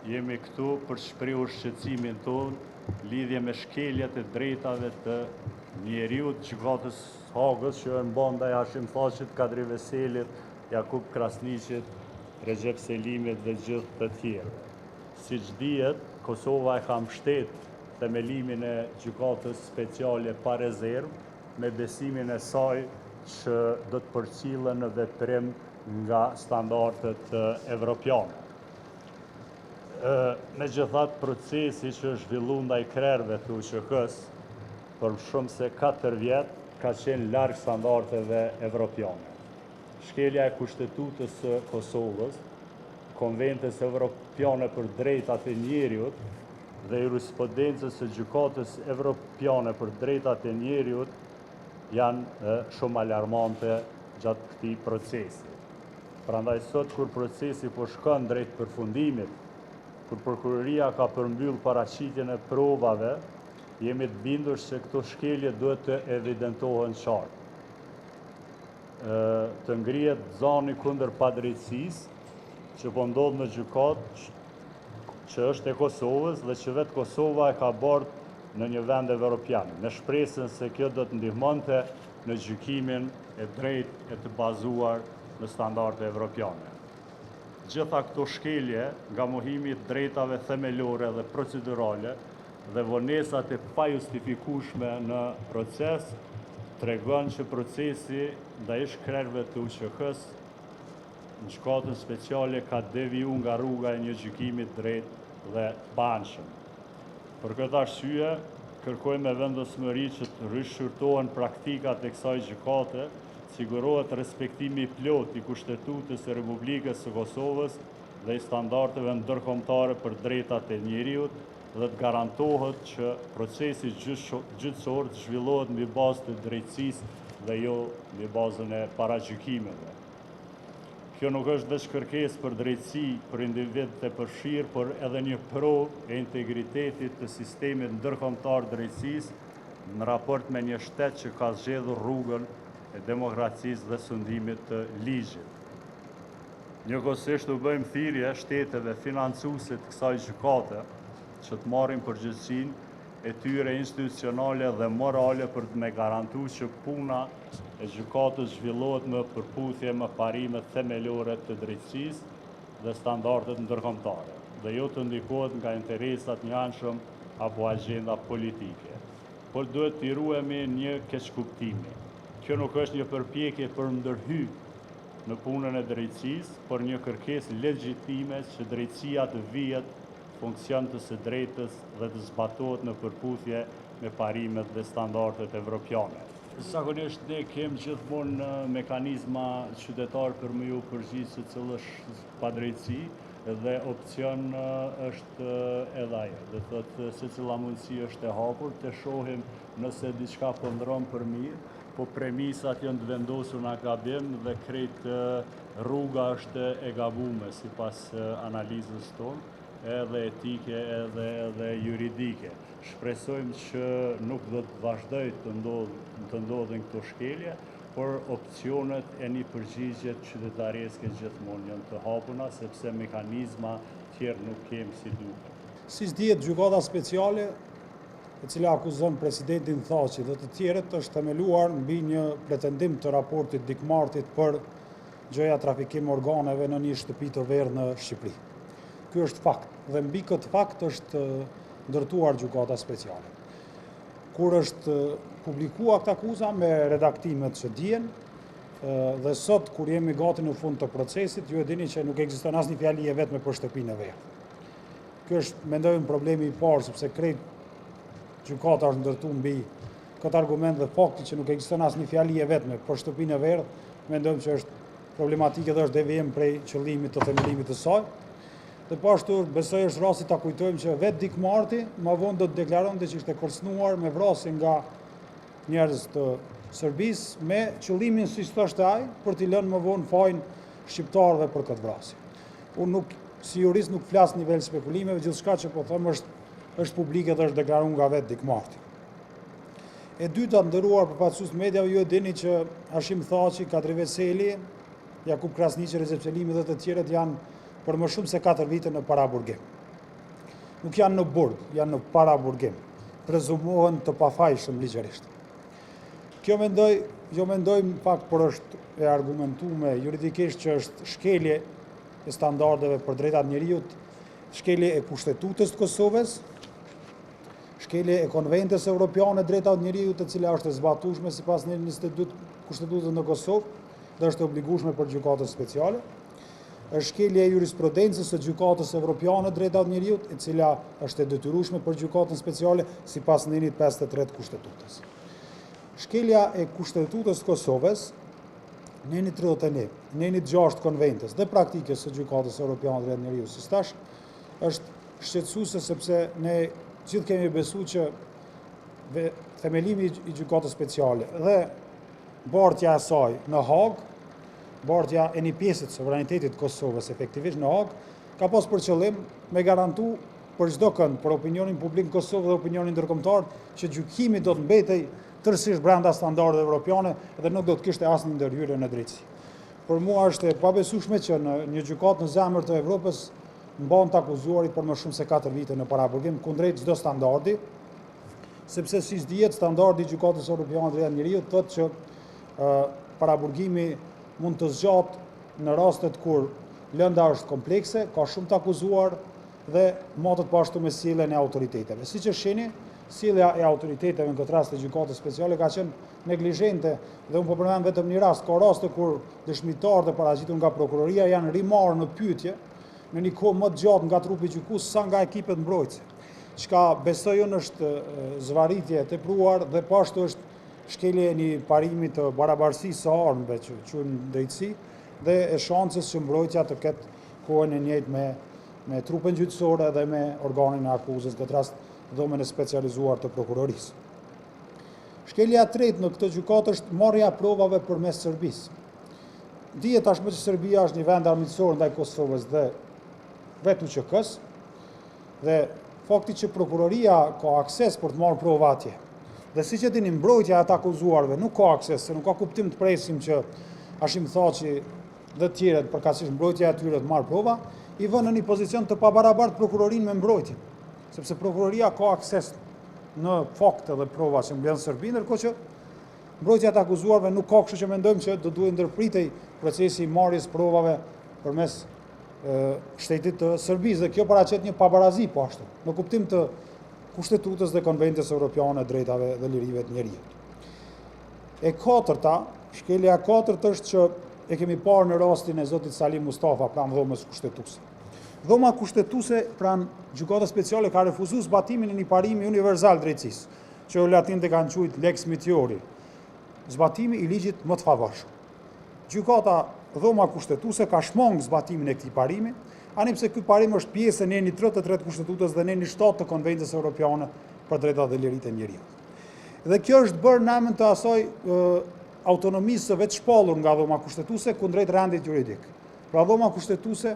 jemi këtu për shprehur shqetësimin tonë lidhje me shkeljet e drejtave të njeriut gjykatës Hagës që janë bën ndaj Hashim Thaqit, Kadri Veselit, Jakub Krasniqit, Recep Selimit dhe gjithë të tjerë. Siç dihet, Kosova e ka mbështet themelimin e gjykatës speciale pa rezervë me besimin e saj që do të përcillen në veprim nga standardet evropiane. Megjithatë, procesi që është zhvilluar ndaj krerëve të UÇK-s për shumë se 4 vjet ka qenë larg standardeve evropiane. Shkelja e Kushtetutës së Kosovës, Konventës Evropiane për Drejtat e Njeriut dhe jurisprudencës së Gjykatës Evropiane për Drejtat e Njeriut janë shumë alarmante gjatë këtij procesi. Prandaj sot kur procesi po shkon drejt përfundimit, kur prokuroria ka përmbyll paraqitjen e provave, jemi të bindur se këto shkelje duhet të evidentohen qartë. Të ngrihet zani kundër padrejtësisë që po ndodh në gjykatë që është e Kosovës dhe që vetë Kosova e ka bërë në një vend evropian, me shpresën se kjo do të ndihmonte në gjykimin e drejtë e të bazuar në standarde evropiane. Gjitha këto shkelje nga mohimi i drejtave themelore dhe procedurale dhe vonesat e pajustifikueshme në proces tregon që procesi ndaj krerëve të UÇK-s në gjykatën speciale ka deviju nga rruga e një gjykimi të drejtë dhe të anshëm. Për këtë arsye, kërkojmë me vendosmëri që të rishqyrtohen praktikat e kësaj gjykate, sigurohet respektimi i plot i Kushtetutës së Republikës së Kosovës dhe i standardeve ndërkombëtare për drejtat e njeriut dhe të garantohet që procesi gjyqësor të zhvillohet mbi bazë të drejtësisë dhe jo mbi bazën e paragjykimeve. Kjo nuk është vetëm kërkesë për drejtësi për individët e përfshirë, por edhe një provë e integritetit të sistemit ndërkombëtar drejtësisë në raport me një shtet që ka zgjedhur rrugën e demokracisë dhe sundimit të ligjit. Njëkohësisht u bëjmë thirrje shteteve financuese të kësaj gjykate që të marrin përgjegjësinë e tyre institucionale dhe morale për të me garantuar që puna e gjykatës zhvillohet në përputhje me parimet themelore të drejtësisë dhe standardet ndërkombëtare, dhe jo të ndikohet nga interesat njëanshëm apo agjenda politike. Por duhet të ruhemi një keqkuptimi. Kjo nuk është një përpjekje për ndërhy në punën e drejtësisë, por një kërkesë legjitime që drejtësia të vihet funksion të së drejtës dhe të zbatohet në përputhje me parimet dhe standardet evropiane. Zakonisht ne kemi gjithmonë mekanizma qytetar për me ju përgjigjë se cili është padrejtësi dhe opcion është edhe ajo. Dhe thotë secila mundësi është e hapur të shohim nëse diçka po ndron për mirë, po premisat janë të vendosur në gabim dhe krejt rruga është e gabuar sipas analizës tonë, edhe etike edhe juridike. Shpresojmë që nuk do të vazhdoj të ndodhin këto shkelje, por opcionet e një përgjigje qytetareske gjithmonë janë të hapura, sepse mekanizma tjerë nuk kemi si duhet. Siç dihet, gjykata speciale, e cila akuzon presidentin Thaçi dhe të tjerët, është themeluar mbi një pretendim të raportit Dikmartit për gjoja trafikim organeve në një shtëpi të verë në Shqipëri. Ky është fakt, dhe mbi këtë fakt është ndërtuar gjykata speciale. Kur është publikuar këtë akuzë me redaktimet që dihen, dhe sot kur jemi gati në fund të procesit, ju e dini që nuk ekziston asnjë fjali e vetme për shtëpinë e verë. Ky është, mendojmë, problemi i parë, sepse krejt gjykata është ndërtuar mbi këtë argument dhe fakti që nuk ekziston asnjë fjali e vetme për shtëpinë e verë, mendojmë që është problematike dhe është devijim prej qëllimit të themelimit të saj. Dhe pashtu besoj është rasti ta kujtojmë që vetë Dikmarti më vonë do të deklaronte që ishte kërcënuar me vrasje nga njerëz të Serbisë me qëllimin, siç thoshte ai, për t'i lënë më vonë fajin shqiptarëve për këtë vrasje. Unë nuk, si jurist, nuk flas në nivel spekulimeve, gjithçka që po them është publike dhe është deklaruar nga vetë Dikmarti. E dyta, nderuar përfaqësues të mediave, ju e dini që Hashim Thaçi, Kadri Veseli, Jakub Krasniqi, Recep Selimi dhe të tjerët janë për më shumë se 4 vite në paraburgim. nuk janë në burg, janë në paraburgim, prezumohen të pafajshëm ligjërisht. Kjo mendoj në fakt por është e argumentuar juridikisht që është shkelje e standardeve për drejtat njeriut, shkelje e Kushtetutës të Kosovës, shkelje e Konventës Evropiane drejtat njeriut, e cila është e zbatueshme sipas në 22 Kushtetutës në Kosovë dhe është e obligueshme për gjykatën speciale. Është shkelje e jurisprudencës së gjykatës evropiane drejtat njeriut, e cila është e detyrueshme për gjykatën speciale sipas nenit 53 të Kushtetutës. Shkelja e Kushtetutës të Kosovës, nenit 31, nenit 6 Konventës dhe praktikës së gjykatës evropiane drejtat njeriut si stash, është shqetësuese sepse ne gjithë kemi besuar që themelimi i gjykatës speciale dhe bartja e saj në Hagë, bartja e një pjesë të sovranitetit të Kosovës efektivisht në Hagë, ka pas për qëllim me garantu për çdo kënd, për opinionin publik në Kosovë dhe opinionin ndërkombëtar, që gjykimi do të mbetej tërësisht brenda standardeve evropiane dhe nuk do të kishte asnjë ndërhyrje në drejtësi. Për mua është e pabesueshme që në një gjykatë në zemër të Evropës mban të akuzuarit për më shumë se 4 vite në paraburgim kundrejt çdo standardi, sepse siç dihet standardi i gjykatës evropiane drejtat njeriut thotë që paraburgimi mund të zgjatë në rastet kur lënda është komplekse, ka shumë të akuzuar dhe matët po ashtu me sjelljen e autoriteteve. Siç e shihni, sjellja e autoriteteve në këtë rast të gjykatës speciale ka qenë neglizhente dhe unë po përmend vetëm një rast, ka raste kur dëshmitarët e paraqitur nga prokuroria janë rimarrë në pyetje në një kohë më të gjatë nga trupi gjykues sa nga ekipet mbrojtëse. Çka besoj unë është zvarritje e tepruar dhe po ashtu është shkelje e një parimi të barabarësisë së armëve që quhen drejtësi dhe e shancës që mbrojtja të ketë kohën e njëjtë me trupën gjyqësore dhe me organin e akuzës, në këtë rast dhomën e specializuar të prokurorisë. Shkelja e tretë në këtë gjykatë është marrja e provave përmes Serbisë. Dihet tashmë që Serbia është një vend armiqësor ndaj Kosovës dhe vetë UÇK-s dhe fakti që prokuroria ka akses për të marrë prova atje. Dhe siç e dini, mbrojtja e të akuzuarve nuk ka akses, se nuk ka kuptim të presim që Hashim Thaçi dhe të tjerët përkatësisht mbrojtja e tyre të marrë prova, i vënë në një pozicion të pabarabart prokurorinë me mbrojtjen, sepse prokuroria ka akses në fakte dhe prova që mbledh Serbi, ndërkohë që mbrojtja e të akuzuarve nuk ka, kështu që mendojmë që do duhet ndërpritej procesi i marrjes provave përmes shtetit të Serbisë dhe kjo paraqet një pabarazi po ashtu, në kuptim të Kushtetutës dhe Konventës Evropiane drejtave dhe lirive të njeriut. E katërta, shkelja e katërt është që e kemi parë në rastin e zotit Salim Mustafa pranë dhomës kushtetuese. Dhoma kushtetuese pranë gjykatës speciale ka refuzuar zbatimin e një parimi universal drejtësisë, që latin të kanë quajtur lex mitiori, zbatimi i ligjit më të favorshëm. Gjykata dhoma kushtetuese ka shmang zbatimin e këtij parimi, ani pse ky parim është pjesë e nenit 33 të Kushtetutës dhe nenit 7 të Konventës Evropiane për drejtat dhe liritë e njeriut. Dhe kjo është bërë në emër të asaj autonomisë së vetë shpallur nga dhoma kushtetuese kundrejt rendit juridik. Pra dhoma kushtetuese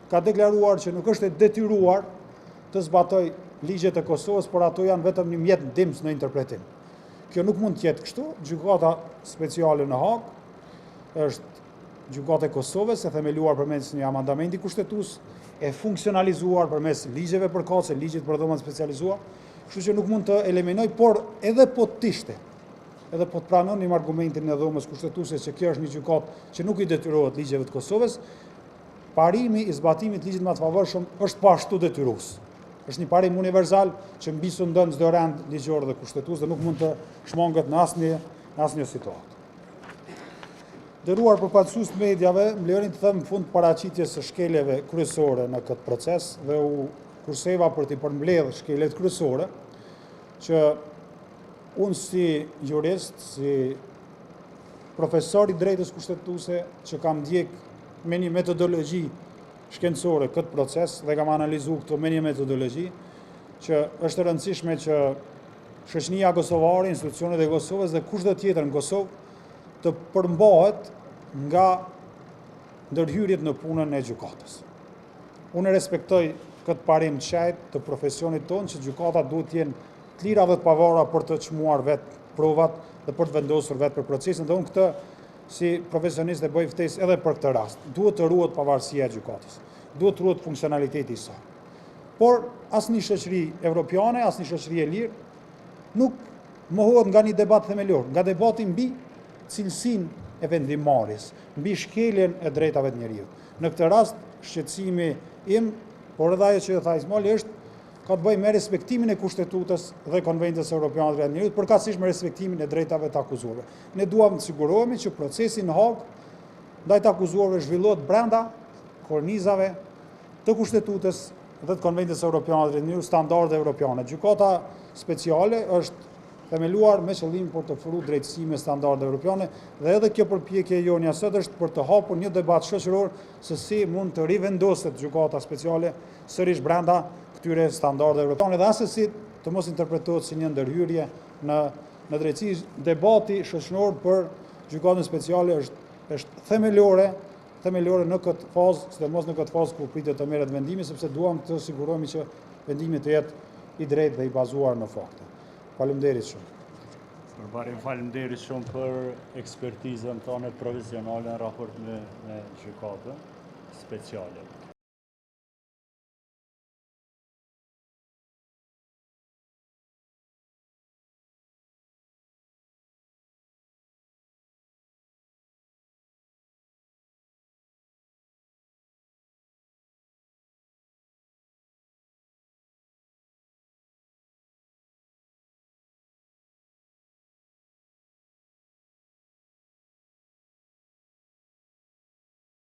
ka deklaruar që nuk është e detyruar të zbatoj ligjet e Kosovës, por ato janë vetëm një mjet ndihmës në interpretim. Kjo nuk mund të jetë kështu. Gjykata speciale në Hagë është gjykata e Kosovës, e themeluar përmes një amandamenti kushtetues, e funksionalizuar përmes ligjeve përkatëse, ligjit për dhomën specializuar, kështu që nuk mund të eliminoj, por edhe po të ishte, edhe po të pranonim argumentin e dhomës kushtetuese që kjo është një gjykatë që nuk i detyrohet ligjeve të Kosovës, parimi i zbatimit ligjit më të favorshëm është po ashtu detyrues. Është një parim universal që mbi sundon çdo rend ligjor dhe kushtetues dhe nuk mund të shmanget në asnjë situatë. Nderuar përfaqësues të medjave, më lejoni të them në fund paraqitjes së shkeljeve kryesore në këtë proces dhe u kurseva për të përmbledhur shkeljet kryesore që unë si jurist, si profesor i drejtës kushtetuese që kam ndjek me një metodologji shkencore këtë proces dhe kam analizuar këto me një metodologji që është e rëndësishme që shoqënia kosovare, institucionet e Kosovës dhe kushdo tjetër në Kosovë të përmbahet nga ndërhyrjet në punën e gjykatës. Unë respektoj këtë parim të shajt të profesionit tonë që gjykata duhet të jenë të lira dhe të pavara për të çmuar vetë provat dhe për të vendosur vetë për procesin dhe unë këtë si profesionist e bëj ftesë edhe për këtë rast. Duhet të ruhet pavarësia e gjykatës. Duhet të ruhet funksionaliteti i saj. por asnjë shoqëri evropiane, asnjë shoqëri e lirë nuk mohohet nga një debat themelor, nga debati mbi cilësinë e vendimmarrjes, mbi shkeljen e drejtave të njeriut. Në këtë rast, shqetësimi im, por edhe ajo që e tha Ismaili, ka të bëjë me respektimin e Kushtetutës dhe Konvencijës Evropiane të Drejtave të Njerëzit, përkatësisht me respektimin e drejtave të akuzuarve. Ne duam të sigurohemi që procesi në Hag ndaj të akuzuarve zhvillohet brenda kornizave të Kushtetutës dhe të Konvencijës Evropiane të Drejtave të Njerëzit, standarde evropiane. Gjykata speciale është themeluar me qëllim për të ofruar drejtësi me standarde evropiane dhe edhe kjo përpjekje jonia sot është për të hapur një debat shoqëror se si mund të rivendoset gjykata speciale sërish brenda këtyre standarde evropiane dhe asesi të mos interpretohet si një ndërhyrje në drejtësi. Debati shoqëror për gjykatën speciale është themelore në këtë fazë, sidomos në këtë fazë ku pritet të merret vendimi, sepse duam të sigurohemi që vendimi të jetë i drejtë dhe i bazuar në fakte. Faleminderit shumë. Faleminderit shumë për ekspertizën tonë profesionale në raport me gjykatën speciale.